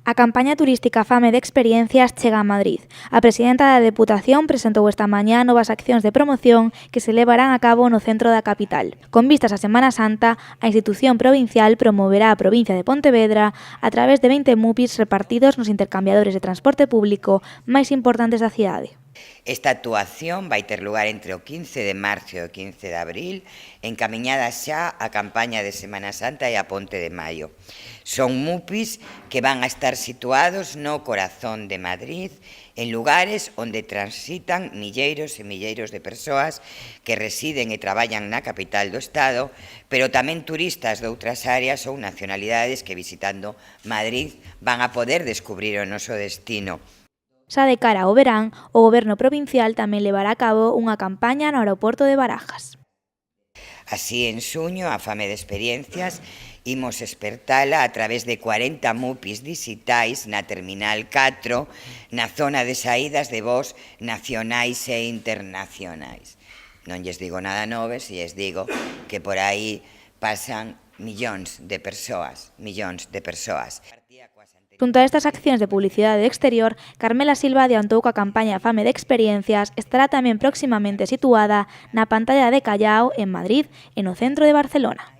A campaña turística Fame de Experiencias chega a Madrid. A presidenta da Deputación presentou esta mañá novas accións de promoción que se levarán a cabo no centro da capital. Con vistas á Semana Santa, a institución provincial promoverá a provincia de Pontevedra a través de 20 MUPIs repartidos nos intercambiadores de transporte público máis importantes da cidade. Esta actuación vai ter lugar entre o 15 de marzo e o 15 de abril, encamiñada xa á campaña de Semana Santa e a Ponte de Maio. Son MUPIs que van a estar situados no corazón de Madrid, en lugares onde transitan milleiros e milleiros de persoas que residen e traballan na capital do Estado, pero tamén turistas de outras áreas ou nacionalidades que visitando Madrid van a poder descubrir o noso destino. Xa de cara ao verán, o Goberno provincial tamén levará a cabo unha campaña no aeroporto de Barajas. Así, en xuño, a Fame de Experiencias imos espertala a través de 40 MUPIs digitais na Terminal 4, na zona de saídas de voos nacionais e internacionais. Non lles digo nada novo se lles digo que por aí pasan millóns de persoas. Junto a estas accións de publicidade exterior, Carmela Silva adiantou que a campaña Fame de Experiencias estará tamén próximamente situada na pantalla de Callao, en Madrid e no centro de Barcelona.